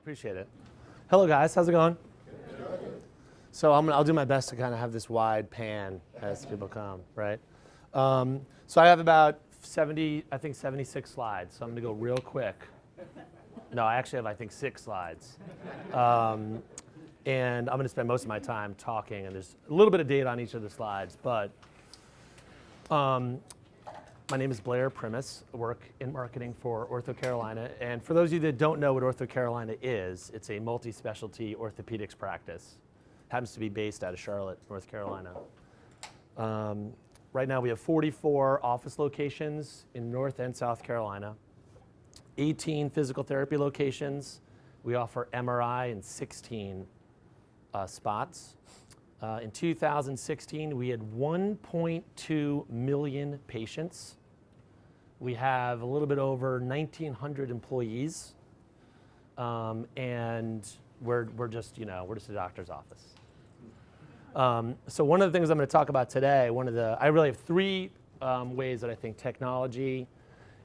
Appreciate it. Hello, guys. How's it going? So I'll do my best to kind of have this wide pan as people come, right? So I have about 76 slides. So I'm going to go real quick. No, I actually have, 6 slides. And I'm going to spend most of my time talking, and there's a little bit of data on each of the slides. But my name is Blair Primis. I work in marketing for OrthoCarolina. And for those of you that don't know what OrthoCarolina is, it's a multi-specialty orthopedics practice. Happens to be based out of Charlotte, North Carolina. Right now we have 44 office locations in North and South Carolina, 18 physical therapy locations. We offer MRI in 16 spots. In 2016, we had 1.2 million patients. We have a little bit over 1,900 employees, and we're just a doctor's office. So one of the things I'm going to talk about today, I really have 3 ways that I think technology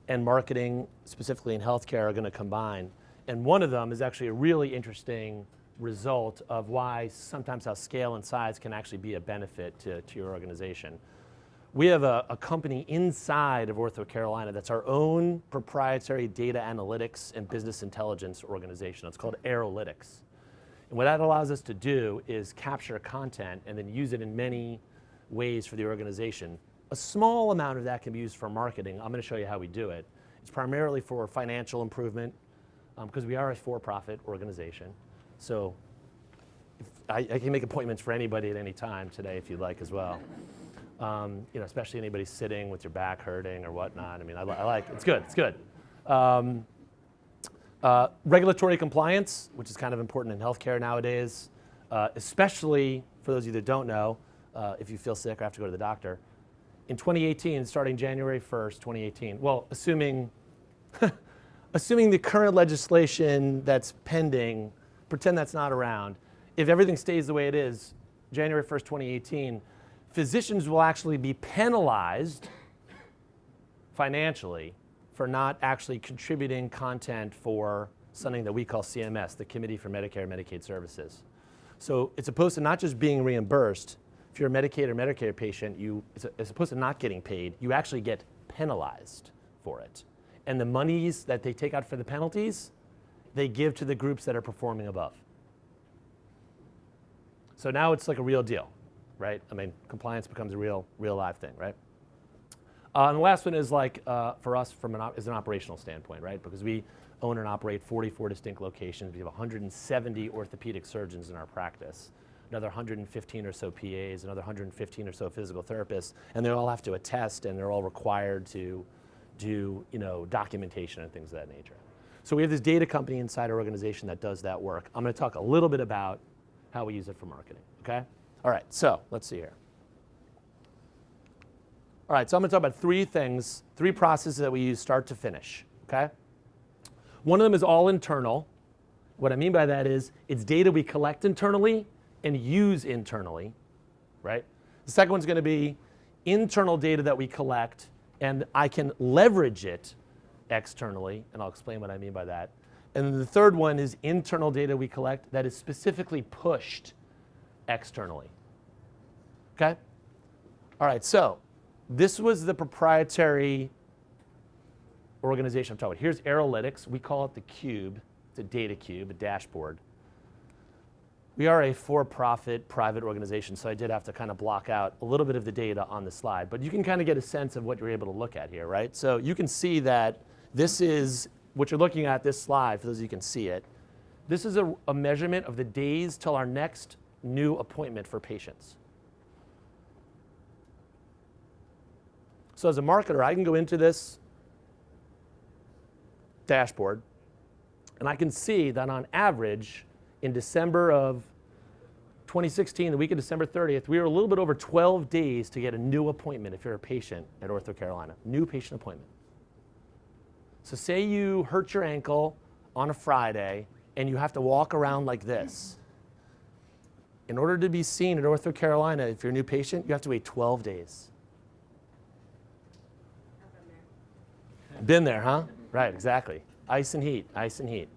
and marketing, specifically in healthcare, are going to combine. And one of them is actually a really interesting result of why sometimes how scale and size can actually be a benefit to your organization. We have a company inside of OrthoCarolina that's our own proprietary data analytics and business intelligence organization. It's called Aerolytics. And what that allows us to do is capture content and then use it in many ways for the organization. A small amount of that can be used for marketing. I'm going to show you how we do it. It's primarily for financial improvement because we are a for-profit organization. So I can make appointments for anybody at any time today if you'd like as well. Especially anybody sitting with your back hurting or whatnot. I mean, I like it. It's good. It's good. Regulatory compliance, which is kind of important in healthcare nowadays, especially for those of you that don't know, if you feel sick or have to go to the doctor. In 2018, starting January 1st, 2018, well, assuming the current legislation that's pending, pretend that's not around, if everything stays the way it is, January 1st, 2018, physicians will actually be penalized financially for not actually contributing content for something that we call CMS, the Committee for Medicare and Medicaid Services. So it's opposed to not just being reimbursed. If you're a Medicaid or Medicare patient, as opposed to not getting paid, you actually get penalized for it. And the monies that they take out for the penalties, they give to the groups that are performing above. So now it's like a real deal, right? I mean, compliance becomes a real live thing, right? And the last one is for us is an operational standpoint, right? Because we own and operate 44 distinct locations. We have 170 orthopedic surgeons in our practice, another 115 or so PAs, another 115 or so physical therapists, and they all have to attest, and they're all required to do documentation and things of that nature. So we have this data company inside our organization that does that work. I'm going to talk a little bit about how we use it for marketing, okay? All right, so let's see here. All right, so I'm going to talk about 3 things, 3 processes that we use start to finish, okay? One of them is all internal. What I mean by that is it's data we collect internally and use internally, right? The second one's going to be internal data that we collect and I can leverage it externally, and I'll explain what I mean by that. And then the third one is internal data we collect that is specifically pushed externally, okay? All right, so this was the proprietary organization I'm talking about. Here's Aerolytics. We call it the cube. It's a data cube, a dashboard. We are a for-profit private organization, so I did have to kind of block out a little bit of the data on the slide. But you can kind of get a sense of what you're able to look at here, right? So you can see that this is what you're looking at, this slide, for those of you who can see it. This is a measurement of the days till our next new appointment for patients. So as a marketer, I can go into this dashboard, and I can see that on average, in December of 2016, the week of December 30th, we were a little bit over 12 days to get a new appointment if you're a patient at OrthoCarolina, new patient appointment. So say you hurt your ankle on a Friday, and you have to walk around like this. In order to be seen at OrthoCarolina, if you're a new patient, you have to wait 12 days. Been there, huh? Right, exactly. Ice and heat, ice and heat.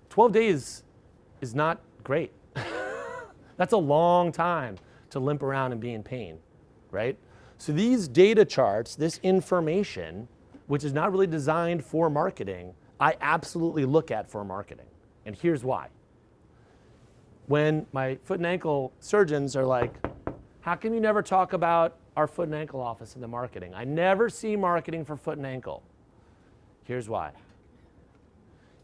12 days is not great. That's a long time to limp around and be in pain, right? So these data charts, this information, which is not really designed for marketing, I absolutely look at for marketing. And here's why. When my foot and ankle surgeons are like, how come you never talk about our foot and ankle office in the marketing? I never see marketing for foot and ankle. Here's why.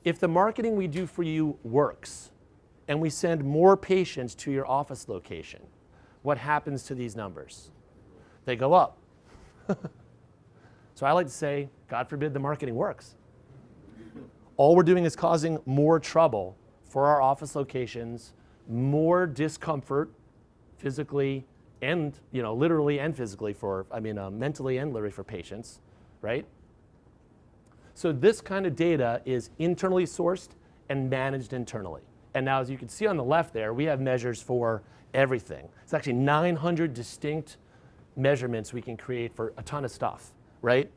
If the marketing we do for you works and we send more patients to your office location, what happens to these numbers? They go up. So I like to say, God forbid the marketing works. All we're doing is causing more trouble for our office locations, more discomfort physically and, literally and physically mentally and literally for patients, right? So this kind of data is internally sourced and managed internally. And now, as you can see on the left there, we have measures for everything. It's actually 900 distinct measurements we can create for a ton of stuff, right?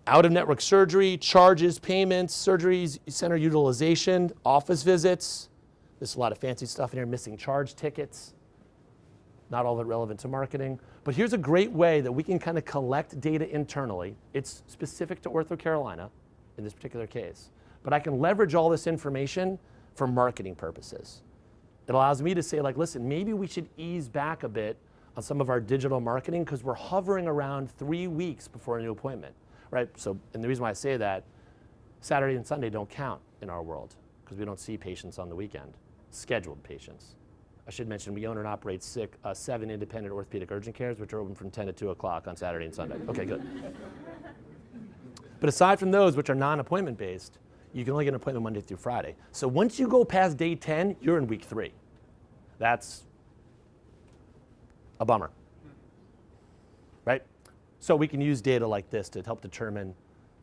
Out-of-network surgery, charges, payments, surgeries, center utilization, office visits. There's a lot of fancy stuff in here, missing charge tickets. Not all of it relevant to marketing. But here's a great way that we can kind of collect data internally. It's specific to Ortho Carolina in this particular case. But I can leverage all this information for marketing purposes. It allows me to say, listen, maybe we should ease back a bit on some of our digital marketing because we're hovering around 3 weeks before a new appointment, right? So, and the reason why I say that, Saturday and Sunday don't count in our world because we don't see patients on the weekend, scheduled patients. I should mention we own and operate 7 independent orthopedic urgent cares, which are open from 10 to 2 o'clock on Saturday and Sunday. Okay, good. But aside from those, which are non-appointment based, you can only get an appointment Monday through Friday. So once you go past day 10, you're in week 3. That's a bummer, right? So we can use data like this to help determine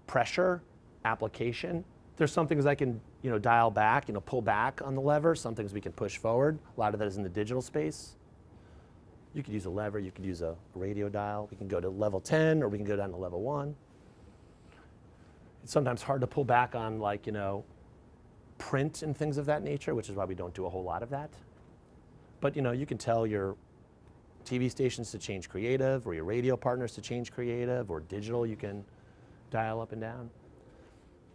pressure, application. There's some things I can dial back, pull back on the lever. Some things we can push forward. A lot of that is in the digital space. You could use a lever. You could use a radio dial. We can go to level 10 or we can go down to level 1. It's sometimes hard to pull back on print and things of that nature, which is why we don't do a whole lot of that. But you can tell your TV stations to change creative or your radio partners to change creative or digital you can dial up and down.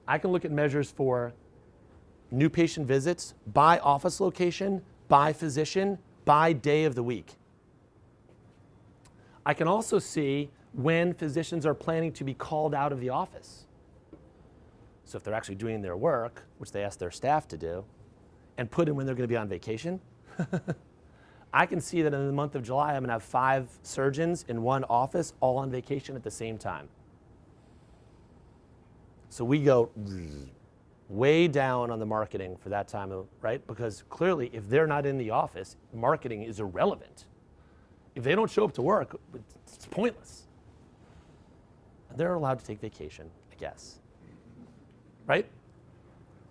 I can look at measures for new patient visits by office location, by physician, by day of the week. I can also see when physicians are planning to be called out of the office. So if they're actually doing their work, which they ask their staff to do, and put in when they're going to be on vacation, I can see that in the month of July, I'm going to have 5 surgeons in one office all on vacation at the same time. So we go way down on the marketing for that time, right? Because clearly, if they're not in the office, marketing is irrelevant. If they don't show up to work, it's pointless. They're allowed to take vacation, I guess. Right?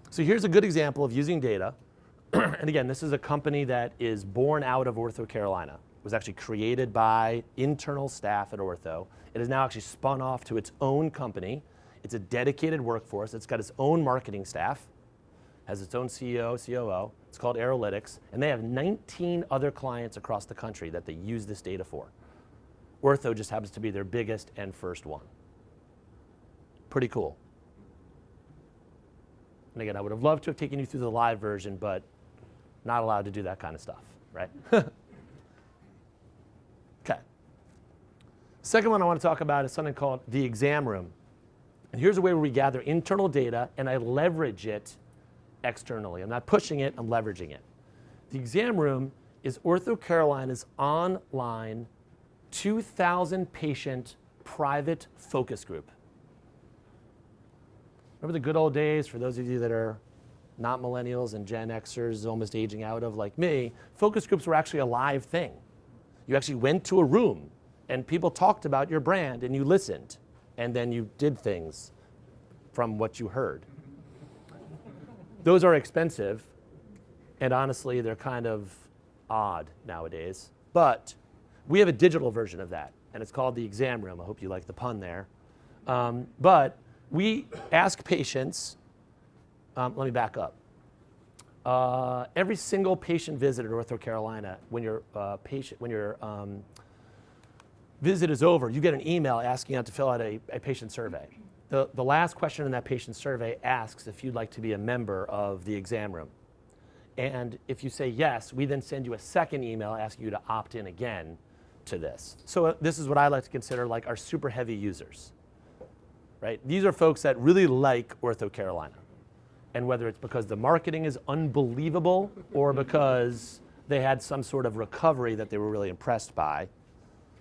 So here's a good example of using data. And again, this is a company that is born out of Ortho Carolina. It was actually created by internal staff at Ortho. It is now actually spun off to its own company. It's a dedicated workforce. It's got its own marketing staff, has its own CEO, COO. It's called Aerolytics. And they have 19 other clients across the country that they use this data for. Ortho just happens to be their biggest and first one. Pretty cool. And again, I would have loved to have taken you through the live version, but not allowed to do that kind of stuff, right? Okay. Second one I want to talk about is something called the exam room. And here's a way where we gather internal data and I leverage it externally. I'm not pushing it, I'm leveraging it. The exam room is Ortho Carolina's online 2,000 patient private focus group. Remember the good old days, for those of you that are not millennials and Gen Xers almost aging out of like me, focus groups were actually a live thing. You actually went to a room and people talked about your brand and you listened and then you did things from what you heard. Those are expensive and honestly they're kind of odd nowadays, but we have a digital version of that and it's called the exam room. I hope you like the pun there. But we ask patients, let me back up. Every single patient visit at Ortho Carolina, when your visit is over, you get an email asking you to fill out a patient survey. The last question in that patient survey asks if you'd like to be a member of the exam room. And if you say yes, we then send you a second email asking you to opt in again to this. So this is what I like to consider like our super heavy users, right? These are folks that really like Ortho Carolina. And whether it's because the marketing is unbelievable or because they had some sort of recovery that they were really impressed by,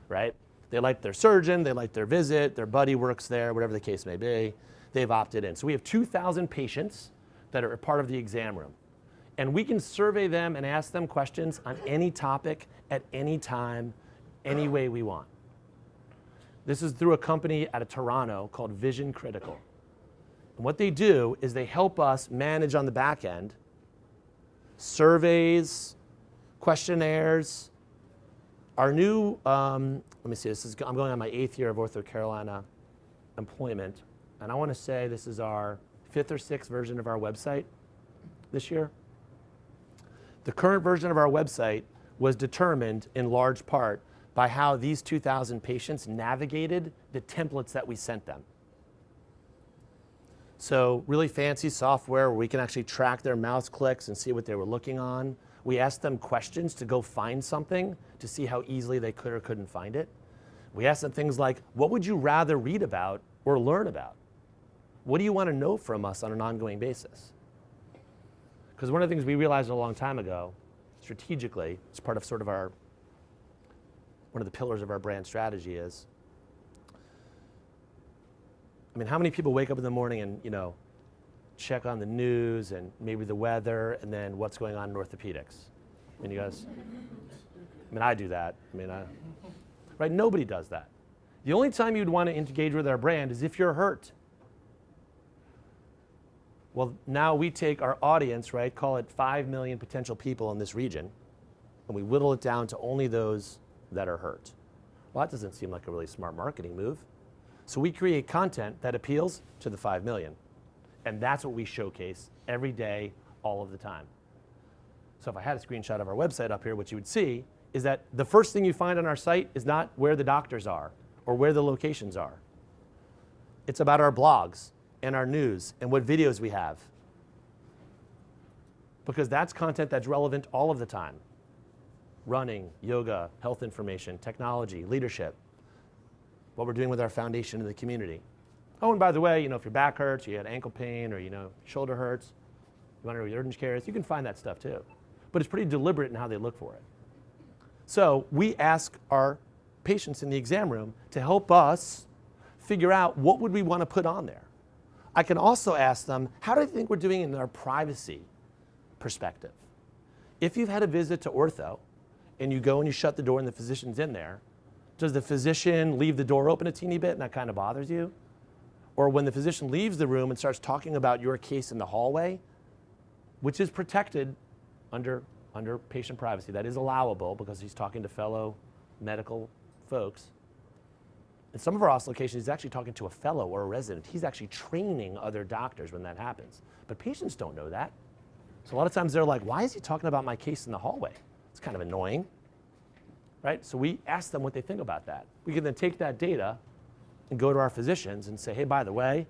right? They like their surgeon, they like their visit, their buddy works there, whatever the case may be, they've opted in. So we have 2,000 patients that are a part of the exam room. And we can survey them and ask them questions on any topic at any time, any way we want. This is through a company out of Toronto called Vision Critical. And what they do is they help us manage on the back end surveys, questionnaires. Our new, let me see, I'm going on my 8th year of Ortho Carolina employment, and I want to say this is our 5th or 6th version of our website this year. The current version of our website was determined in large part by how these 2,000 patients navigated the templates that we sent them. So really fancy software where we can actually track their mouse clicks and see what they were looking on. We asked them questions to go find something to see how easily they could or couldn't find it. We asked them things like, what would you rather read about or learn about? What do you want to know from us on an ongoing basis? Because one of the things we realized a long time ago, strategically, as part of sort of one of the pillars of our brand strategy is, I mean, how many people wake up in the morning and, check on the news and maybe the weather and then what's going on in orthopedics? I mean, you guys, I do that. Right? Nobody does that. The only time you'd want to engage with our brand is if you're hurt. Well, now we take our audience, right, call it 5 million potential people in this region, and we whittle it down to only those that are hurt. Well, that doesn't seem like a really smart marketing move. So we create content that appeals to the 5 million. And that's what we showcase every day, all of the time. So if I had a screenshot of our website up here, what you would see is that the first thing you find on our site is not where the doctors are or where the locations are. It's about our blogs and our news and what videos we have. Because that's content that's relevant all of the time. Running, yoga, health information, technology, leadership. What we're doing with our foundation in the community. Oh, and by the way, if your back hurts, you had ankle pain, or shoulder hurts, you want to know your urgent care is, you can find that stuff too. But it's pretty deliberate in how they look for it. So we ask our patients in the exam room to help us figure out what would we want to put on there. I can also ask them, how do they think we're doing in our privacy perspective? If you've had a visit to ortho and you go and you shut the door and the physician's in there, does the physician leave the door open a teeny bit and that kind of bothers you? Or when the physician leaves the room and starts talking about your case in the hallway, which is protected under patient privacy, that is allowable because he's talking to fellow medical folks. In some of our OS locations, he's actually talking to a fellow or a resident. He's actually training other doctors when that happens. But patients don't know that. So a lot of times they're like, why is he talking about my case in the hallway? It's kind of annoying. Right? So we ask them what they think about that. We can then take that data and go to our physicians and say, hey, by the way,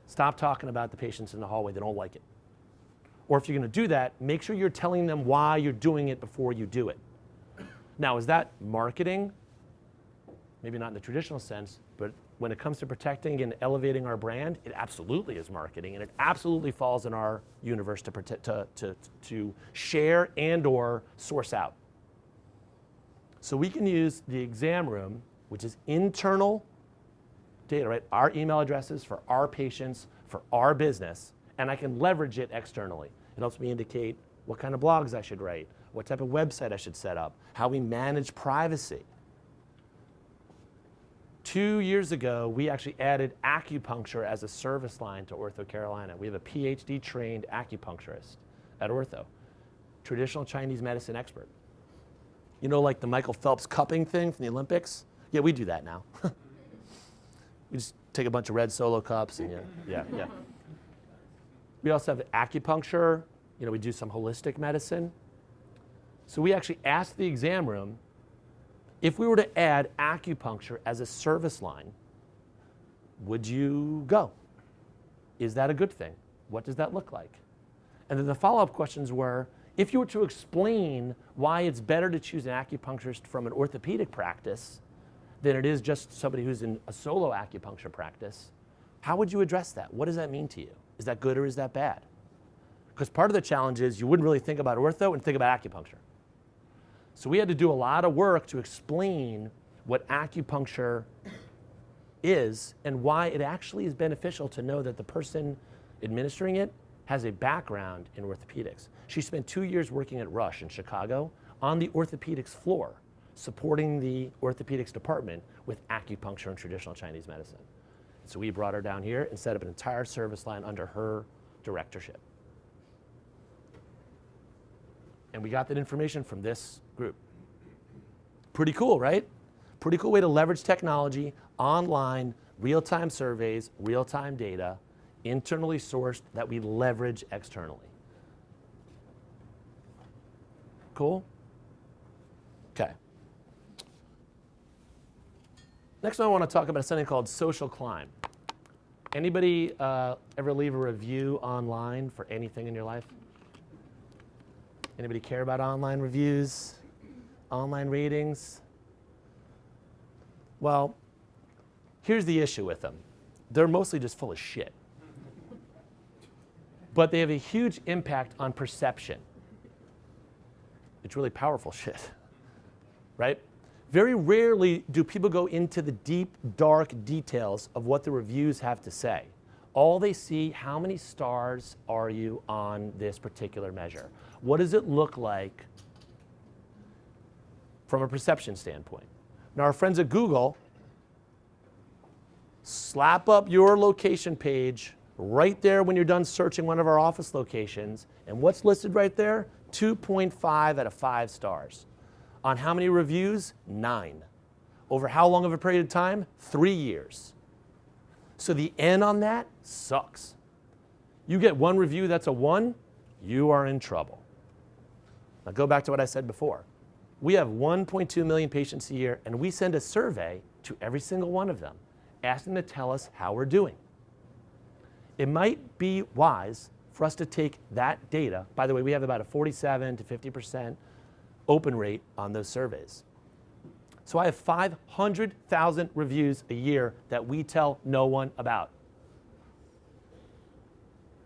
stop talking about the patients in the hallway. They don't like it. Or if you're going to do that, make sure you're telling them why you're doing it before you do it. Now, is that marketing? Maybe not in the traditional sense, but when it comes to protecting and elevating our brand, it absolutely is marketing, and it absolutely falls in our universe to share and or source out. So we can use the exam room, which is internal data, right? Our email addresses for our patients, for our business, and I can leverage it externally. It helps me indicate what kind of blogs I should write, what type of website I should set up, how we manage privacy. 2 years ago, we actually added acupuncture as a service line to Ortho Carolina. We have a PhD trained acupuncturist at Ortho, traditional Chinese medicine expert. Like the Michael Phelps cupping thing from the Olympics? Yeah, we do that now. We just take a bunch of red Solo cups and yeah. We also have acupuncture, We do some holistic medicine. So we actually asked the exam room, if we were to add acupuncture as a service line, would you go? Is that a good thing? What does that look like? And then the follow-up questions were, if you were to explain why it's better to choose an acupuncturist from an orthopedic practice than it is just somebody who's in a solo acupuncture practice, how would you address that? What does that mean to you? Is that good or is that bad? Because part of the challenge is you wouldn't really think about ortho and think about acupuncture. So we had to do a lot of work to explain what acupuncture is and why it actually is beneficial to know that the person administering it has a background in orthopedics. She spent 2 years working at Rush in Chicago on the orthopedics floor, supporting the orthopedics department with acupuncture and traditional Chinese medicine. So we brought her down here and set up an entire service line under her directorship. And we got that information from this group. Pretty cool, right? Pretty cool way to leverage technology, online, real-time surveys, real-time data, internally sourced that we leverage externally. Cool? Okay. Next one I want to talk about is something called social climb. Anybody ever leave a review online for anything in your life? Anybody care about online reviews, online ratings? Well, here's the issue with them. They're mostly just full of shit. But they have a huge impact on perception. It's really powerful shit, right? Very rarely do people go into the deep, dark details of what the reviews have to say. All they see, how many stars are you on this particular measure? What does it look like from a perception standpoint? Now, our friends at Google slap up your location page right there when you're done searching one of our office locations. And what's listed right there? 2.5 out of 5 stars. On how many reviews? 9. Over how long of a period of time? 3 years. So the N on that sucks. You get one review that's a 1, you are in trouble. Now go back to what I said before. We have 1.2 million patients a year, and we send a survey to every single one of them, asking them to tell us how we're doing. It might be wise for us to take that data. By the way, we have about a 47 to 50% open rate on those surveys. So I have 500,000 reviews a year that we tell no one about.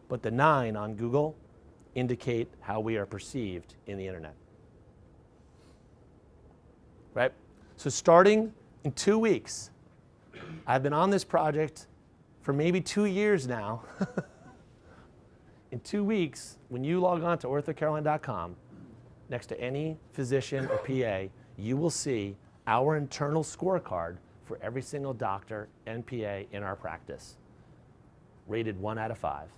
But the 9 on Google indicate how we are perceived in the internet. Right? So starting in 2 weeks, I've been on this project for maybe 2 years now. In 2 weeks, when you log on to orthocarolina.com, next to any physician or PA, you will see our internal scorecard for every single doctor and PA in our practice, rated 1 out of 5.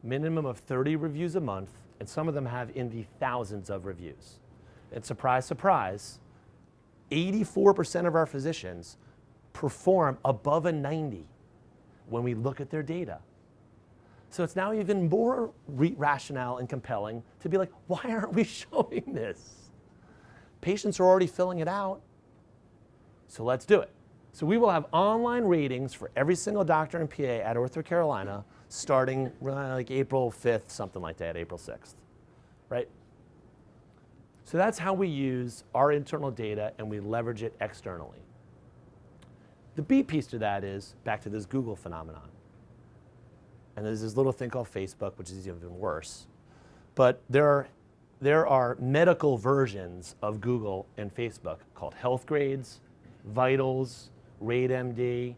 Minimum of 30 reviews a month, and some of them have in the thousands of reviews. And surprise, surprise, 84% of our physicians perform above a 90 when we look at their data. So it's now even more rationale and compelling to be like, why aren't we showing this? Patients are already filling it out, so let's do it. So we will have online ratings for every single doctor and PA at OrthoCarolina starting like April 5th, something like that, April 6th, right? So that's how we use our internal data and we leverage it externally. The B piece to that is back to this Google phenomenon. And there's this little thing called Facebook, which is even worse. But there are medical versions of Google and Facebook called Health Grades, Vitals, RateMD,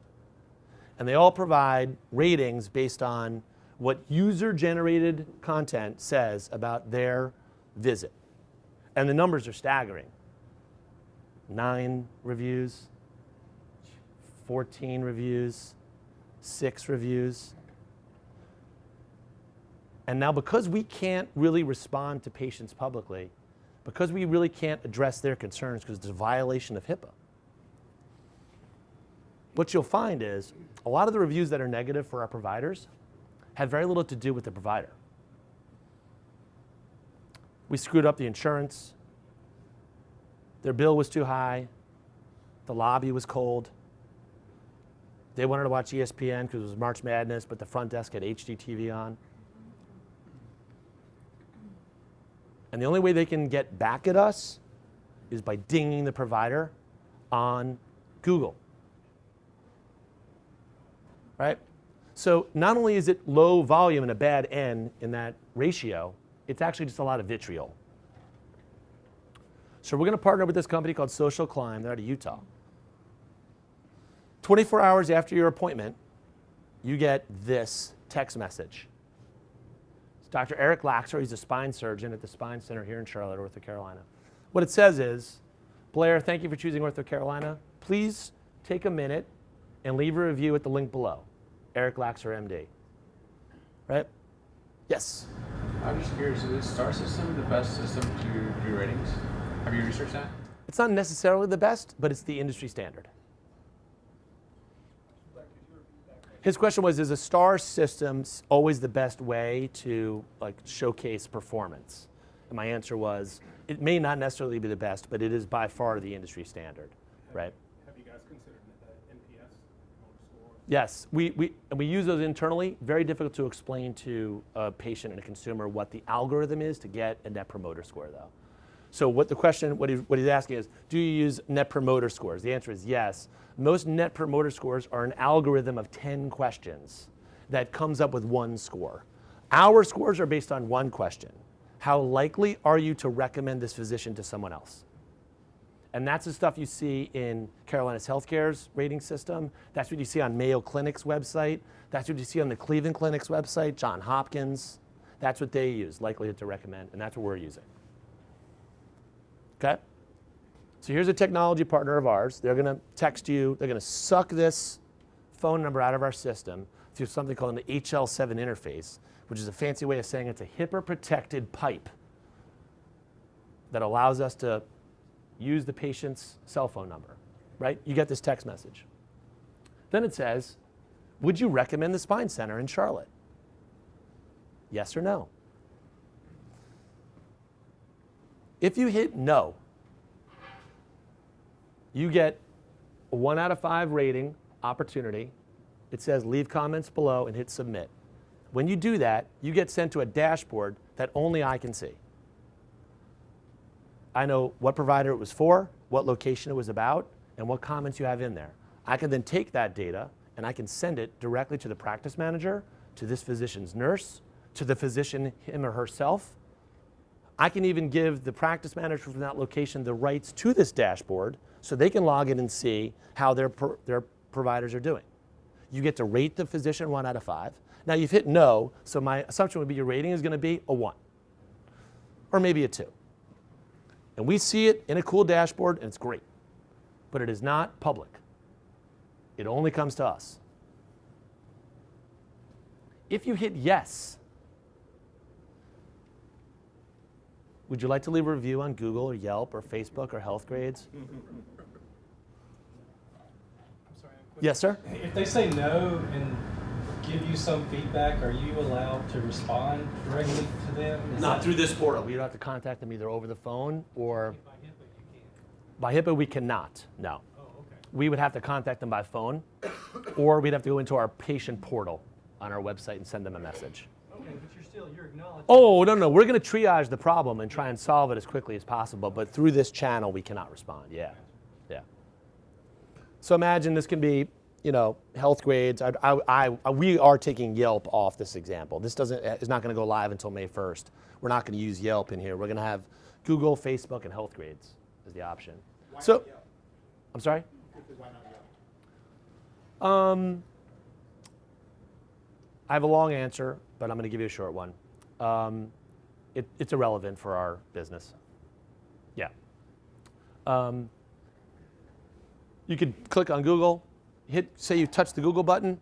and they all provide ratings based on what user-generated content says about their visit. And the numbers are staggering. 9 reviews, 14 reviews, 6 reviews. And now because we can't really respond to patients publicly, because we really can't address their concerns because it's a violation of HIPAA, what you'll find is a lot of the reviews that are negative for our providers have very little to do with the provider. We screwed up the insurance. Their bill was too high. The lobby was cold. They wanted to watch ESPN because it was March Madness, but the front desk had HDTV on. And the only way they can get back at us is by dinging the provider on Google. Right? So not only is it low volume and a bad N in that ratio, it's actually just a lot of vitriol. So we're going to partner with this company called Social Climb. They're out of Utah. 24 hours after your appointment, you get this text message. It's Dr. Eric Laxer. He's a spine surgeon at the Spine Center here in Charlotte, North Carolina. What it says is, Blair, thank you for choosing North Carolina. Please take a minute and leave a review at the link below. Eric Laxer, MD. Right? Yes? I'm just curious, is the STAR system the best system to do ratings? Have you researched that? It's not necessarily the best, but it's the industry standard. His question was, is a STAR system always the best way to showcase performance? And my answer was, it may not necessarily be the best, but it is by far the industry standard, right? Have you guys considered NPS score? Yes, we use those internally. Very difficult to explain to a patient and a consumer what the algorithm is to get a net promoter score, though. So what he's asking is, do you use net promoter scores? The answer is yes. Most net promoter scores are an algorithm of 10 questions that comes up with one score. Our scores are based on one question. How likely are you to recommend this physician to someone else? And that's the stuff you see in Carolina's Healthcare's rating system. That's what you see on Mayo Clinic's website. That's what you see on the Cleveland Clinic's website, John Hopkins. That's what they use, likelihood to recommend, and that's what we're using. Okay? So here's a technology partner of ours. They're going to text you. They're going to suck this phone number out of our system through something called an HL7 interface, which is a fancy way of saying it's a HIPAA-protected pipe that allows us to use the patient's cell phone number, right? You get this text message. Then it says, would you recommend the Spine Center in Charlotte? Yes or no? If you hit no, you get a 1 out of 5 rating opportunity. It says leave comments below and hit submit. When you do that, you get sent to a dashboard that only I can see. I know what provider it was for, what location it was about, and what comments you have in there. I can then take that data and I can send it directly to the practice manager, to this physician's nurse, to the physician, him or herself. I can even give the practice manager from that location the rights to this dashboard so they can log in and see how their providers are doing. You get to rate the physician 1 out of 5. Now you've hit no, so my assumption would be your rating is going to be a 1 or maybe a 2. And we see it in a cool dashboard and it's great, but it is not public. It only comes to us. If you hit yes, would you like to leave a review on Google or Yelp or Facebook or HealthGrades? I'm sorry. Yes, sir? If they say no and give you some feedback, are you allowed to respond directly to them? Not through this portal. We would have to contact them either over the phone or By HIPAA, you can. by HIPAA we cannot, no. Oh, okay. We would have to contact them by phone or we'd have to go into our patient portal on our website and send them a message. Okay, but you're acknowledging. Oh, no, we're going to triage the problem and try and solve it as quickly as possible, but through this channel we cannot respond, yeah. So imagine this can be, HealthGrades. We are taking Yelp off this example. This is not going to go live until May 1st. We're not going to use Yelp in here. We're going to have Google, Facebook, and HealthGrades as the option. Why So, not Yelp? I'm sorry? Why not Yelp? I have a long answer, but I'm going to give you a short one. It's irrelevant for our business. Yeah. You could click on Google, say you touch the Google button,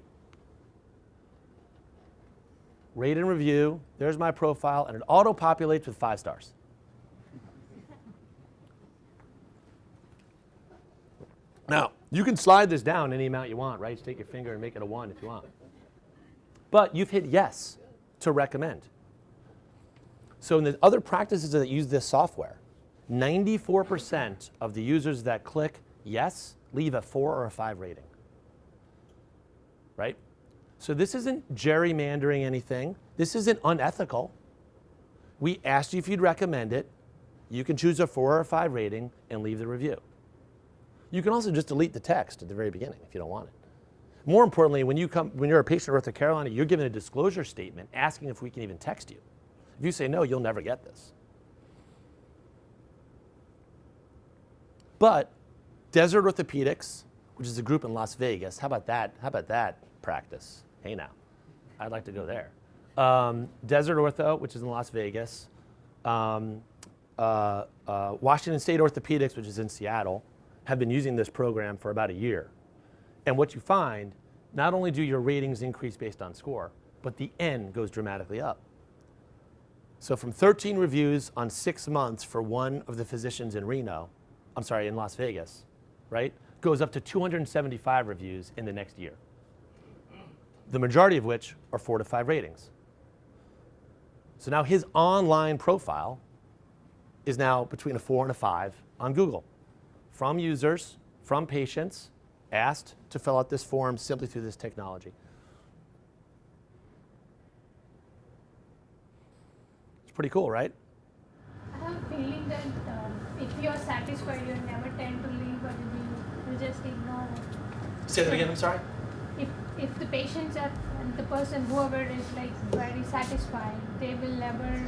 rate and review, there's my profile, and it auto-populates with 5 stars. Now, you can slide this down any amount you want, right? Just take your finger and make it a 1 if you want. But you've hit yes to recommend. So in the other practices that use this software, 94% of the users that click yes leave a 4 or a 5 rating, right? So this isn't gerrymandering anything. This isn't unethical. We asked you if you'd recommend it. You can choose a 4 or a 5 rating and leave the review. You can also just delete the text at the very beginning if you don't want it. More importantly, when you're a patient at North Carolina, you're given a disclosure statement asking if we can even text you. If you say no, you'll never get this. But Desert Orthopedics, which is a group in Las Vegas, how about that? How about that practice? Hey now, I'd like to go there. Desert Ortho, which is in Las Vegas, Washington State Orthopedics, which is in Seattle, have been using this program for about a year. And what you find, not only do your ratings increase based on score, but the N goes dramatically up. So from 13 reviews on 6 months for one of the physicians in in Las Vegas, right, goes up to 275 reviews in the next year. The majority of which are 4 to 5 ratings. So now his online profile is now between a 4 and a 5 on Google from users, from patients, asked to fill out this form simply through this technology. It's pretty cool, right? I have a feeling that if you're satisfied, you never tend to leave a review. You just ignore it. Say that again, I'm sorry? If the patients are, and the person, whoever is like very satisfied, they will never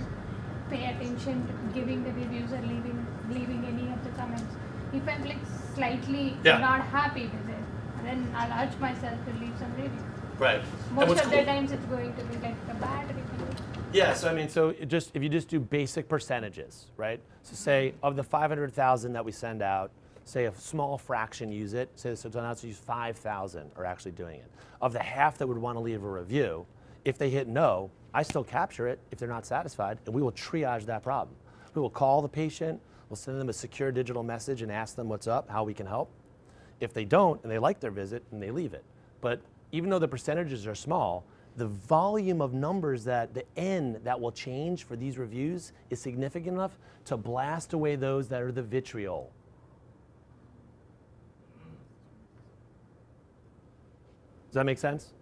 pay attention to giving the reviews or leaving any of the comments. If I'm like slightly not happy with it, then I'll urge myself to leave some review. Right. Most of the times it's going to be like a bad review. Yeah, so I mean, if you just do basic percentages, right? So say of the 500,000 that we send out, say a small fraction use it, say so now to use 5,000 are actually doing it. Of the half that would want to leave a review, if they hit no, I still capture it if they're not satisfied, and we will triage that problem. We will call the patient, we'll send them a secure digital message and ask them what's up, how we can help. If they don't, and they like their visit, then they leave it. But even though the percentages are small, the volume of numbers the N that will change for these reviews is significant enough to blast away those that are the vitriol. Does that make sense?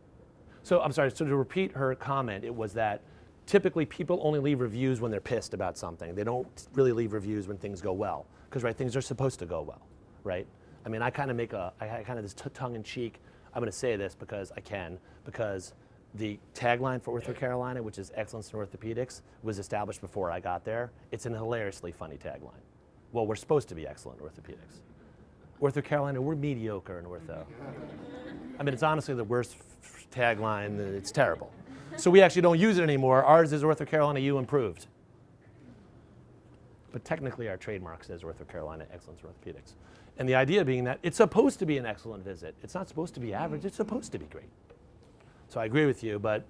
So I'm sorry, so to repeat her comment, it was that typically people only leave reviews when they're pissed about something. They don't really leave reviews when things go well, because right, things are supposed to go well, right? I mean, I kind of this tongue-in-cheek, I'm gonna say this because I can, because the tagline for Ortho Carolina, which is Excellence in Orthopedics, was established before I got there. It's an hilariously funny tagline. Well, we're supposed to be excellent in orthopedics. Ortho Carolina, we're mediocre in ortho. I mean, it's honestly the worst tagline, it's terrible. So we actually don't use it anymore. Ours is Ortho Carolina, you improved. But technically our trademark says Ortho Carolina, Excellence in Orthopedics. And the idea being that it's supposed to be an excellent visit. It's not supposed to be average, it's supposed to be great. So I agree with you, but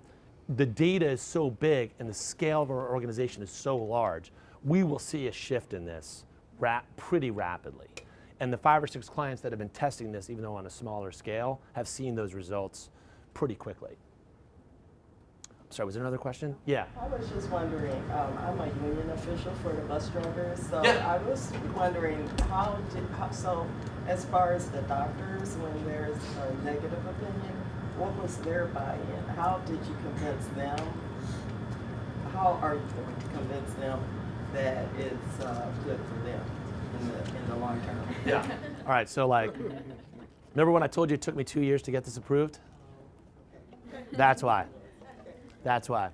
the data is so big and the scale of our organization is so large, we will see a shift in this pretty rapidly. And the 5 or 6 clients that have been testing this, even though on a smaller scale, have seen those results pretty quickly. Sorry, was there another question? Yeah. I was just wondering, I'm a union official for the bus drivers, so Yeah. I was wondering so as far as the doctors, when there's a negative opinion, what was their buy-in? How did you convince them? How are you going to convince them that it's good for them in the long term? Yeah. All right, so like, remember when I told you it took me 2 years to get this approved? That's why. That's why.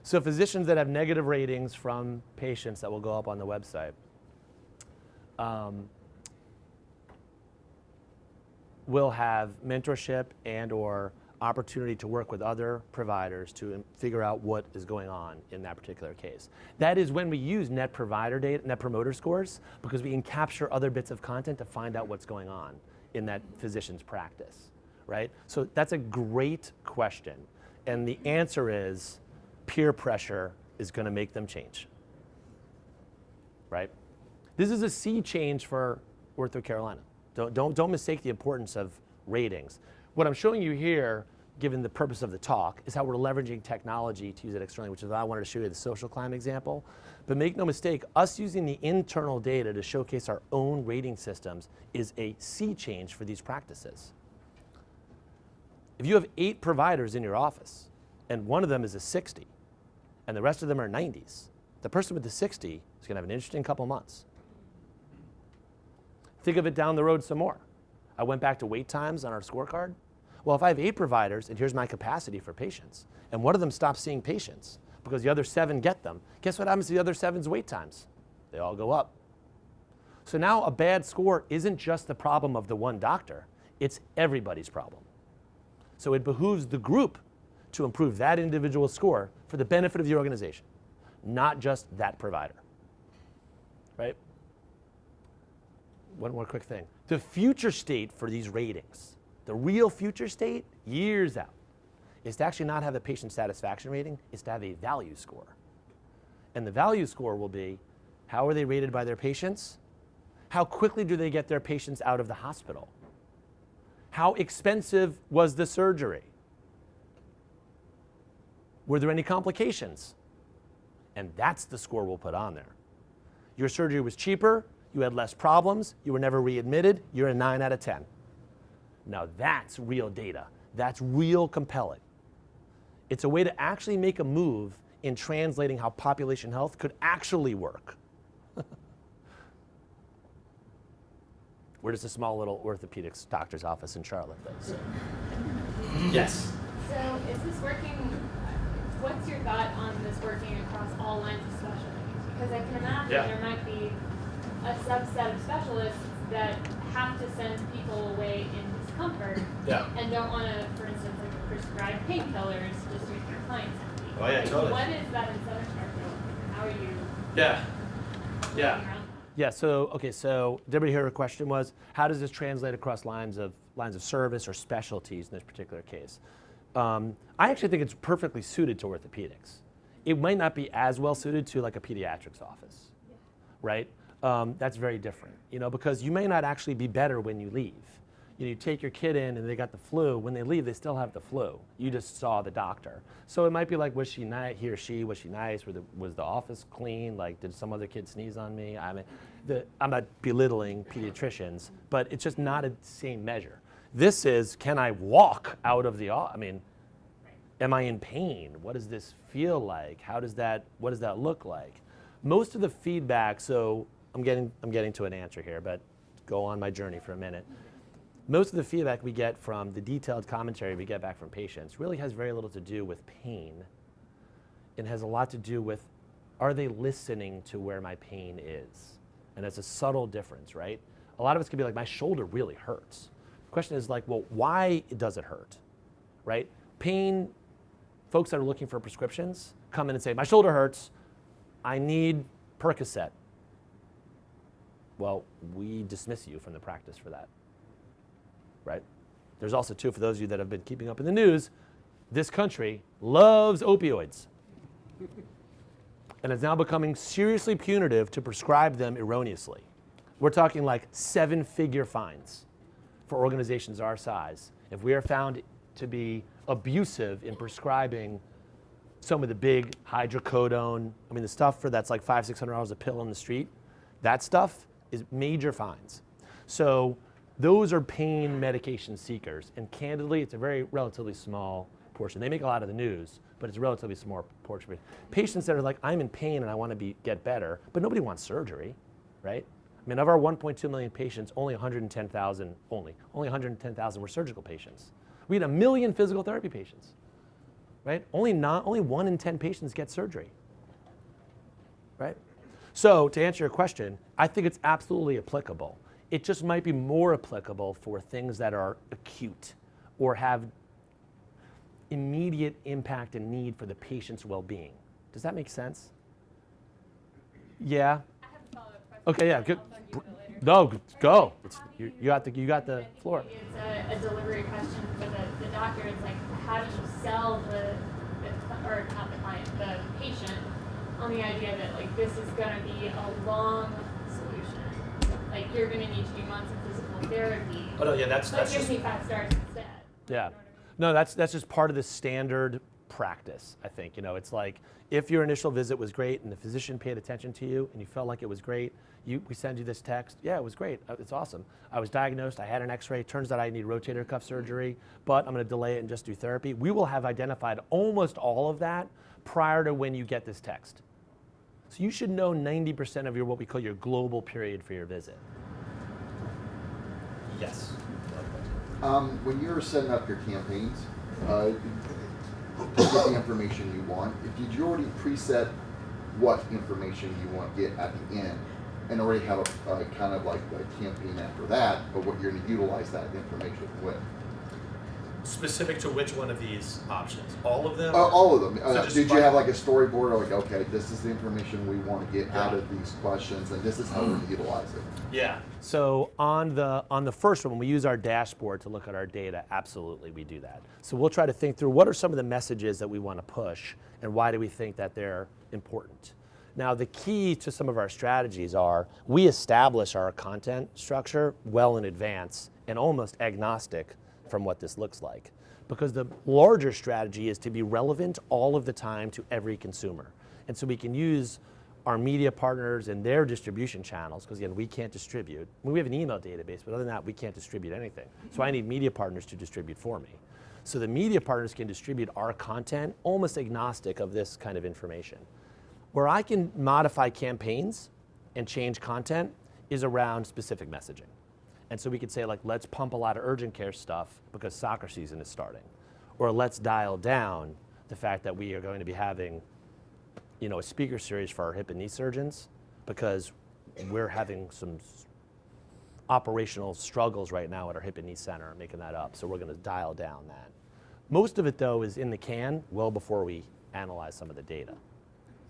So physicians that have negative ratings from patients that will go up on the website will have mentorship and or opportunity to work with other providers to figure out what is going on in that particular case. That is when we use net provider data, net promoter scores, because we can capture other bits of content to find out what's going on in that physician's practice, right? So that's a great question. And the answer is peer pressure is going to make them change, right? This is a sea change for Ortho Carolina. Don't mistake the importance of ratings. What I'm showing you here given the purpose of the talk, is how we're leveraging technology to use it externally, which is why I wanted to show you the social climb example. But make no mistake, us using the internal data to showcase our own rating systems is a sea change for these practices. If you have 8 providers in your office, and one of them is a 60, and the rest of them are 90s, the person with the 60 is going to have an interesting couple months. Think of it down the road some more. I went back to wait times on our scorecard. Well, if I have 8 providers, and here's my capacity for patients, and one of them stops seeing patients because the other 7 get them, guess what happens to the other 7's wait times? They all go up. So now a bad score isn't just the problem of the one doctor, it's everybody's problem. So it behooves the group to improve that individual score for the benefit of the organization, not just that provider, right? One more quick thing. The future state for these ratings, the real future state, years out, is to actually not have a patient satisfaction rating, is to have a value score. And the value score will be, how are they rated by their patients? How quickly do they get their patients out of the hospital? How expensive was the surgery? Were there any complications? And that's the score we'll put on there. Your surgery was cheaper, you had less problems, you were never readmitted, you're a 9 out of 10. Now that's real data. That's real compelling. It's a way to actually make a move in translating how population health could actually work. We're just a small little orthopedics doctor's office in Charlotte, though. So. Yes. So is this working, what's your thought on this working across all lines of specialties? Because I can imagine there might be a subset of specialists that have to send people away in discomfort and don't want to, for instance, like prescribe painkillers just to make their clients happy. Oh yeah, totally. What is that incentive structure? How are you Yeah. around that? Yeah, so, okay, so did everybody hear her question was, how does this translate across lines of service or specialties in this particular case? I actually think it's perfectly suited to orthopedics. It might not be as well suited to like a pediatrics office, right? That's very different, because you may not actually be better when you leave. You take your kid in and they got the flu. When they leave, they still have the flu. You just saw the doctor. So it might be like, was she nice? He or she, was she nice? Was the office clean? Like, did some other kid sneeze on me? I mean, I'm not belittling pediatricians, but it's just not a same measure. This is, can I walk out of the office? I mean, am I in pain? What does this feel like? What does that look like? Most of the feedback, so I'm getting to an answer here, but go on my journey for a minute. Most of the feedback we get from the detailed commentary we get back from patients really has very little to do with pain. It has a lot to do with, are they listening to where my pain is? And it's a subtle difference, right? A lot of us can be like, my shoulder really hurts. The question is like, well, why does it hurt, right? Pain, folks that are looking for prescriptions come in and say, my shoulder hurts, I need Percocet. Well, we dismiss you from the practice for that. Right? There's also, too, for those of you that have been keeping up in the news, this country loves opioids. And it's now becoming seriously punitive to prescribe them erroneously. We're talking like 7-figure fines for organizations our size. If we are found to be abusive in prescribing some of the big hydrocodone, the stuff that's like $500-600 a pill on the street, that stuff is major fines. So those are pain medication seekers, and candidly, it's a very relatively small portion. They make a lot of the news, but it's a relatively small portion. Patients that are like, I'm in pain and I want to get better, but nobody wants surgery, right? Of our 1.2 million patients, only 110,000 were surgical patients. We had 1 million physical therapy patients, right? Only 1 in 10 patients get surgery, right? So to answer your question, I think it's absolutely applicable. It just might be more applicable for things that are acute or have immediate impact and need for the patient's well-being. Does that make sense? Yeah? I have a follow-up question. Okay, yeah, good. I'll talk to you later. No, go. You got the floor. It's a delivery question for the doctor. It's like, how do you sell or not the client, the patient, on the idea that like this is going to be a long solution? Like you're going to need to do months of physical therapy. Oh no, yeah, that's give me 5 stars instead. Yeah. No, that's just part of the standard practice, I think. It's like if your initial visit was great and the physician paid attention to you and you felt like it was great, we send you this text. Yeah, it was great. It's awesome. I was diagnosed. I had an x-ray. Turns out I need rotator cuff surgery, but I'm going to delay it and just do therapy. We will have identified almost all of that prior to when you get this text. So you should know 90% of what we call your global period for your visit. Yes. When you're setting up your campaigns, to get the information you want, did you already preset what information you want to get at the end and already have a kind of like a campaign after that, but what you're going to utilize that information with? Specific to which one of these options? All of them? All of them. So Did you have like a storyboard, like, okay, this is the information we want to get out of these questions, and this is how we're going to utilize it? Yeah. So on the first one, when we use our dashboard to look at our data, absolutely we do that. So we'll try to think through what are some of the messages that we want to push, and why do we think that they're important. Now, the key to some of our strategies are we establish our content structure well in advance and almost agnostic from what this looks like. Because the larger strategy is to be relevant all of the time to every consumer. And so we can use our media partners and their distribution channels, because again, we can't distribute. We have an email database, but other than that, we can't distribute anything. So I need media partners to distribute for me. So the media partners can distribute our content almost agnostic of this kind of information. Where I can modify campaigns and change content is around specific messaging. And so we could say, like, let's pump a lot of urgent care stuff because soccer season is starting. Or let's dial down the fact that we are going to be having, a speaker series for our hip and knee surgeons because we're having some operational struggles right now at our hip and knee center, making that up. So we're going to dial down that. Most of it, though, is in the can well before we analyze some of the data.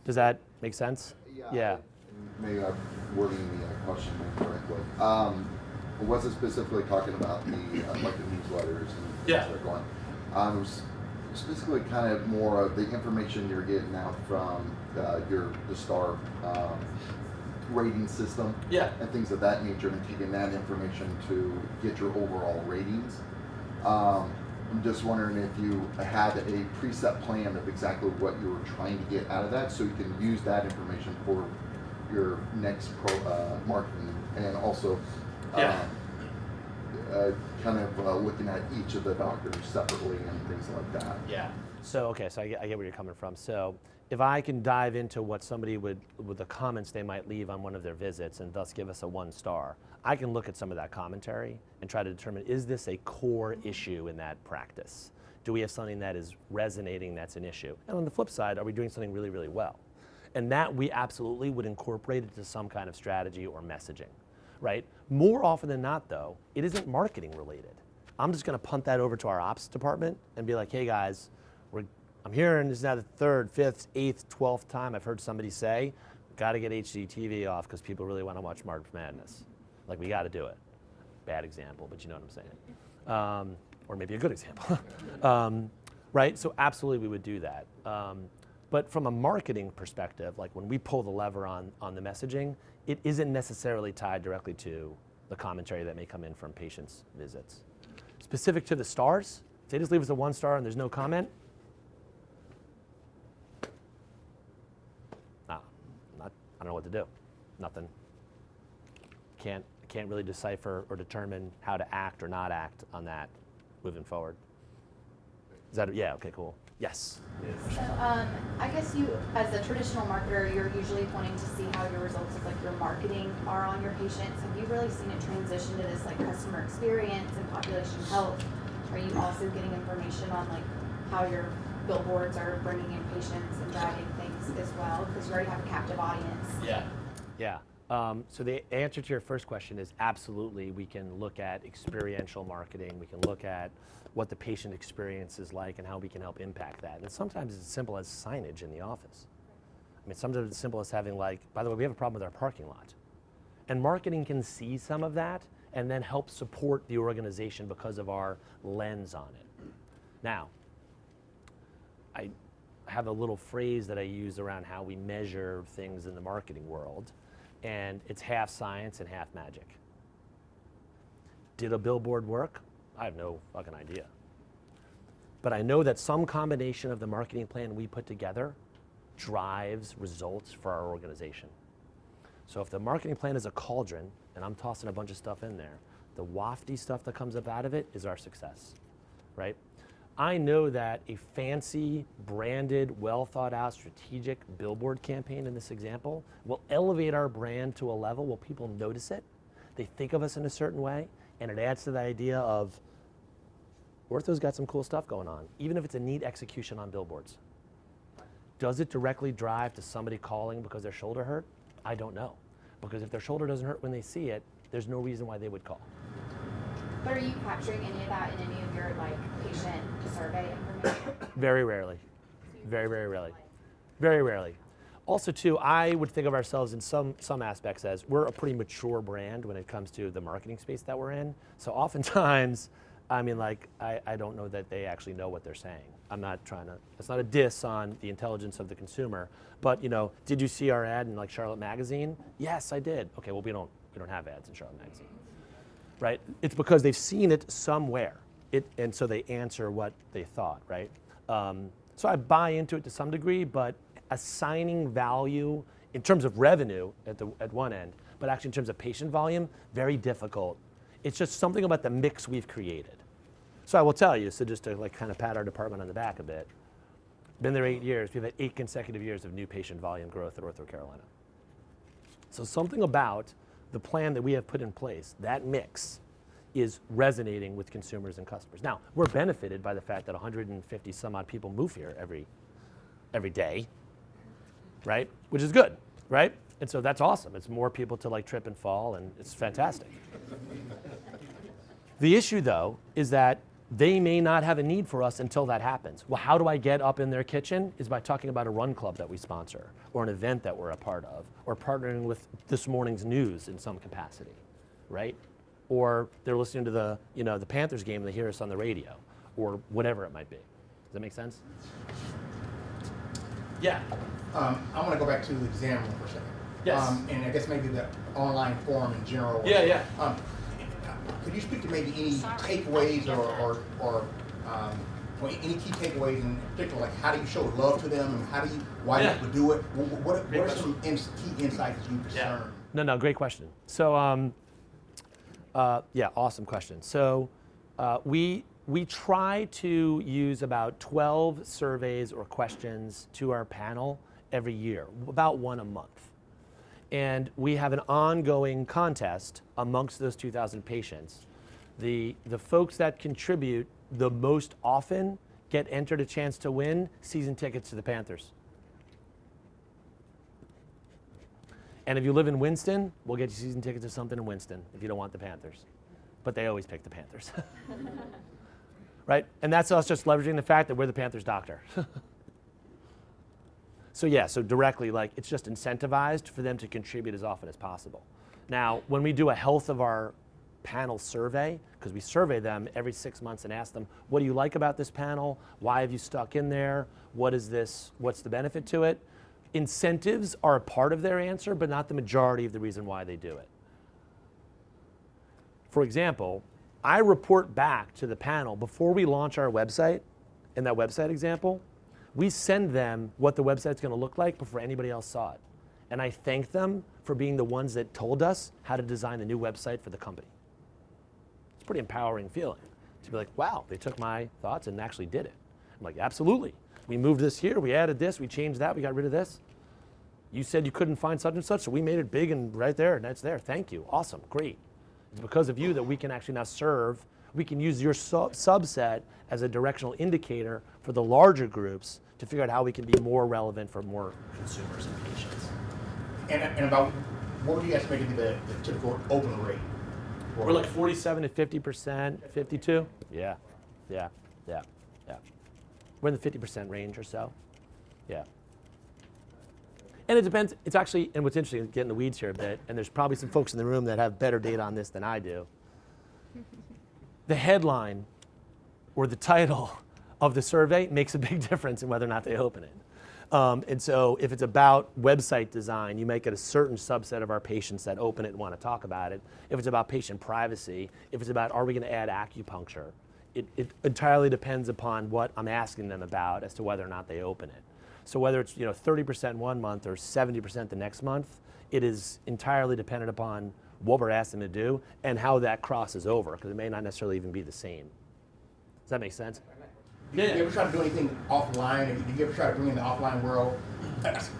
Does that make sense? Yeah. Maybe I'm wording the question incorrectly. Was it specifically talking about the like the newsletters and things that are going? It was specifically kind of more of the information you're getting out from the star rating system, and things of that nature, and taking that information to get your overall ratings. I'm just wondering if you had a preset plan of exactly what you were trying to get out of that, so you can use that information for your next marketing, and also kind of looking at each of the doctors separately and things like that. Yeah. So I get where you're coming from. So if I can dive into what somebody with the comments they might leave on one of their visits and thus give us a 1 star, I can look at some of that commentary and try to determine, is this a core issue in that practice? Do we have something that is resonating that's an issue? And on the flip side, are we doing something really, really well? And that we absolutely would incorporate into some kind of strategy or messaging, right? More often than not, though, it isn't marketing related. I'm just going to punt that over to our ops department and be like, hey guys, I'm hearing this is now the 3rd, 5th, 8th, 12th time I've heard somebody say, got to get HGTV off because people really want to watch March Madness. Like, we got to do it. Bad example, but you know what I'm saying. Or maybe a good example. Right? So absolutely we would do that. But from a marketing perspective, like when we pull the lever on the messaging, it isn't necessarily tied directly to the commentary that may come in from patients' visits. Specific to the stars, if they just leave us a 1 star and there's no comment, I don't know what to do. Nothing. Can't really decipher or determine how to act or not act on that moving forward. Is that, yeah, okay, cool. Yes. So I guess you, as a traditional marketer, you're usually wanting to see how your results of like your marketing are on your patients. Have you really seen it transition to this like customer experience and population health? Are you also getting information on like how your billboards are bringing in patients and driving things as well? Because you already have a captive audience. Yeah. So the answer to your first question is absolutely. We can look at experiential marketing. We can look at what the patient experience is like and how we can help impact that. And sometimes it's as simple as signage in the office. I mean, sometimes it's as simple as having like, by the way, we have a problem with our parking lot. And marketing can see some of that and then help support the organization because of our lens on it. Now, I have a little phrase that I use around how we measure things in the marketing world, and it's half science and half magic. Did a billboard work? I have no fucking idea. but I know that some combination of the marketing plan we put together drives results for our organization. So if the marketing plan is a cauldron, and I'm tossing a bunch of stuff in there, the wafty stuff that comes up out of it is our success, right? I know that a fancy, branded, well thought out, strategic billboard campaign in this example will elevate our brand to a level where people notice it, they think of us in a certain way, and it adds to the idea of Ortho's got some cool stuff going on, even if it's a neat execution on billboards. Does it directly drive to somebody calling because their shoulder hurt? I don't know. Because if their shoulder doesn't hurt when they see it, there's no reason why they would call. But are you capturing any of that in any of your like patient survey information? Very rarely. Very, very rarely. Very rarely. Also too, I would think of ourselves in some aspects as we're a pretty mature brand when it comes to the marketing space that we're in. So oftentimes, I mean, like, I don't know that they actually know what they're saying. I'm not trying to, it's not a diss on the intelligence of the consumer, but you know, did you see our ad in like Charlotte Magazine? Yes, I did. Okay, well we don't have ads in Charlotte Magazine, right? It's because they've seen it somewhere, and so they answer what they thought, right? So I buy into it to some degree, but assigning value in terms of revenue at one end, but actually in terms of patient volume, very difficult. It's just something about the mix we've created. So I will tell you, so just to like kind of pat our department on the back a bit, been there 8 years, we've had 8 consecutive years of new patient volume growth at Ortho Carolina. So something about the plan that we have put in place, that mix, is resonating with consumers and customers. Now, we're benefited by the fact that 150 some odd people move here every day, right? Which is good, right? And so that's awesome. It's more people to like trip and fall, and it's fantastic. The issue though is that they may not have a need for us until that happens. Well, how do I get up in their kitchen? Is by talking about a run club that we sponsor, or an event that we're a part of, or partnering with this morning's news in some capacity, right? Or they're listening to the Panthers game and they hear us on the radio, or whatever it might be. Does that make sense? Yeah. I want to go back to the exam room for a second. Yes. And I guess maybe the online forum in general. Yeah. Could you speak to maybe any takeaways or any key takeaways in particular, like how do you show love to them and why do people do it? What are some key insights that you discern? No, great question. So, awesome question. So, we try to use about 12 surveys or questions to our panel every year, about one a month. And we have an ongoing contest amongst those 2,000 patients. The folks that contribute the most often get entered a chance to win season tickets to the Panthers. And if you live in Winston, we'll get you season tickets to something in Winston if you don't want the Panthers. But they always pick the Panthers. Right? And that's us just leveraging the fact that we're the Panthers doctor. So directly, like, it's just incentivized for them to contribute as often as possible. Now, when we do a health of our panel survey, because we survey them every 6 months and ask them, what do you like about this panel? Why have you stuck in there? What is this? What's the benefit to it? Incentives are a part of their answer, but not the majority of the reason why they do it. For example, I report back to the panel before we launch our website, in that website example, we send them what the website's going to look like before anybody else saw it. And I thank them for being the ones that told us how to design the new website for the company. It's a pretty empowering feeling to be like, wow, they took my thoughts and actually did it. I'm like, absolutely. We moved this here, we added this, we changed that, we got rid of this. You said you couldn't find such and such, so we made it big and right there, and that's there. Thank you. Awesome. Great. It's because of you that we can actually now serve. We can use your subset as a directional indicator for the larger groups to figure out how we can be more relevant for more consumers and patients. And about what would you estimate to be the typical open rate? We're like 47 to 50%, 52. Yeah. We're in the 50% range or so. Yeah. And it depends. It's actually, and what's interesting, getting the weeds here a bit, and there's probably some folks in the room that have better data on this than I do. The headline or the title of the survey makes a big difference in whether or not they open it. And so if it's about website design, you might get a certain subset of our patients that open it and want to talk about it. If it's about patient privacy, if it's about are we going to add acupuncture, it entirely depends upon what I'm asking them about as to whether or not they open it. So whether it's 30% one month or 70% the next month, it is entirely dependent upon what we're asking to do and how that crosses over, because it may not necessarily even be the same. Does that make sense? Did you ever try to do anything offline? Did you ever try to bring in the offline world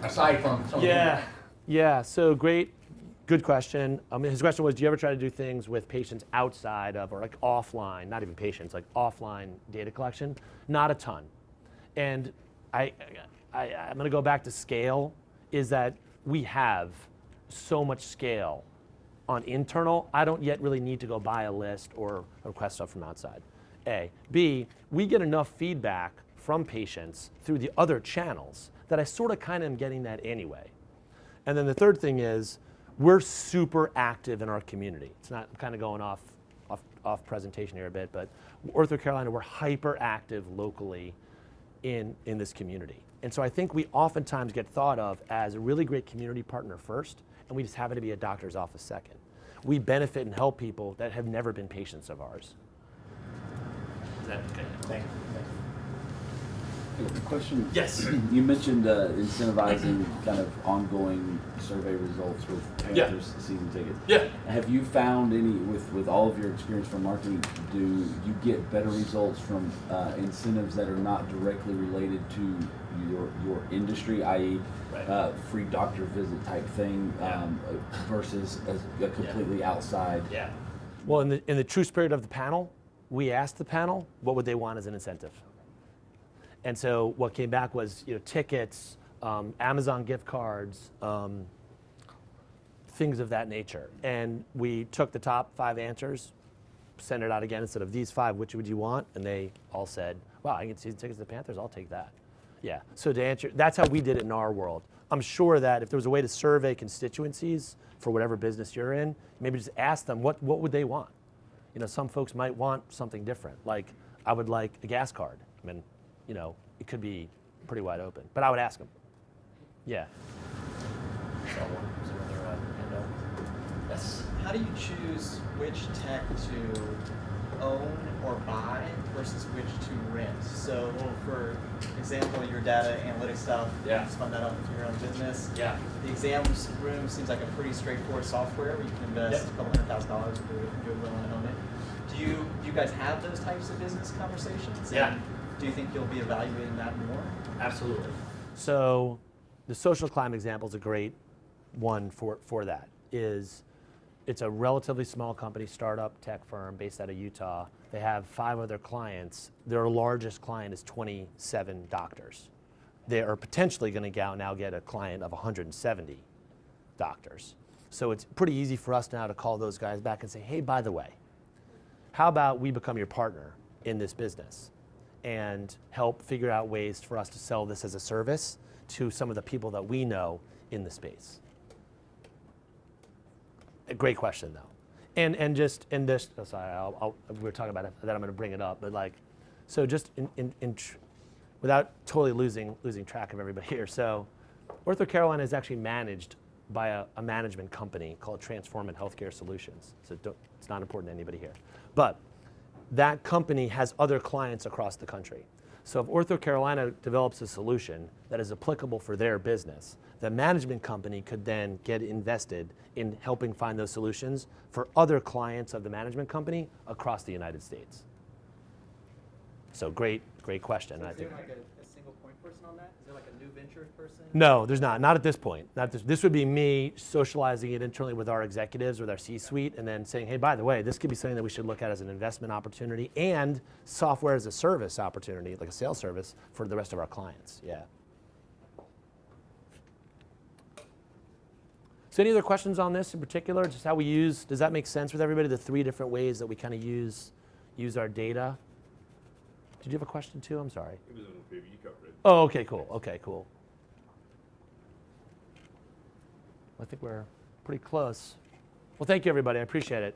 aside from some of the Yeah, so good question. His question was, do you ever try to do things with patients outside of, or like offline, not even patients, like offline data collection? Not a ton. And I'm gonna go back to scale, is that we have so much scale on internal, I don't yet really need to go buy a list or request stuff from outside. A. B, we get enough feedback from patients through the other channels that I sort of kind of am getting that anyway. And then the third thing is, we're super active in our community. It's not, I'm kind of going off presentation here a bit, but Ortho Carolina, we're hyper active locally in this community. And so I think we oftentimes get thought of as a really great community partner first, and we just happen to be a doctor's office second. We benefit and help people that have never been patients of ours. Is that okay? Thank you. A question. Yes. You mentioned incentivizing kind of ongoing survey results with Panthers season tickets. Yeah. Have you found any, with all of your experience from marketing, do you get better results from incentives that are not directly related to your industry, i.e. Free doctor visit type thing, versus a completely outside? Yeah. Well, in the true spirit of the panel, we asked the panel what would they want as an incentive. And so what came back was tickets, Amazon gift cards, things of that nature. And we took the top 5 answers, sent it out again instead of these 5, which would you want? And they all said, wow, I can get season tickets to the Panthers, I'll take that. Yeah, so to answer, that's how we did it in our world. I'm sure that if there was a way to survey constituencies for whatever business you're in, maybe just ask them what would they want. Some folks might want something different. Like, I would like a gas card. I mean, it could be pretty wide open, but I would ask them. Yeah. Yes. How do you choose which tech to own or buy versus which to rent? So, for example, your data analytics stuff, you spun that up into your own business. Yeah. The exam room seems like a pretty straightforward software where you can invest a couple $100,000 and do it well and own it. Do you guys have those types of business conversations? Yeah. And do you think you'll be evaluating that more? Absolutely. So the Social Climb example is a great one for that. It's a relatively small company, startup tech firm based out of Utah. They have 5 other clients. Their largest client is 27 doctors. They are potentially going to now get a client of 170 doctors. So it's pretty easy for us now to call those guys back and say, hey, by the way, how about we become your partner in this business and help figure out ways for us to sell this as a service to some of the people that we know in the space. A great question, though. And just in this, sorry, we're talking about it, that I'm going to bring it up, but so just without totally losing track of everybody here. So Ortho Carolina is actually managed by a management company called Transform Healthcare Solutions. So it's not important to anybody here. But that company has other clients across the country. So if Ortho Carolina develops a solution that is applicable for their business, the management company could then get invested in helping find those solutions for other clients of the management company across the United States. So great question. So is there like a single point person on that? Is there like a new ventures person? No, there's not at this point. This would be me socializing it internally with our executives, with our C-suite, and then saying, hey, by the way, this could be something that we should look at as an investment opportunity and software as a service opportunity, like a sales service for the rest of our clients. Yeah. So any other questions on this in particular? Just how we use, does that make sense with everybody? The 3 different ways that we kind of use our data. Did you have a question too? I'm sorry. It was in the preview. You covered it. Oh, okay, cool. Okay, cool. I think we're pretty close. Well, thank you, everybody. I appreciate it.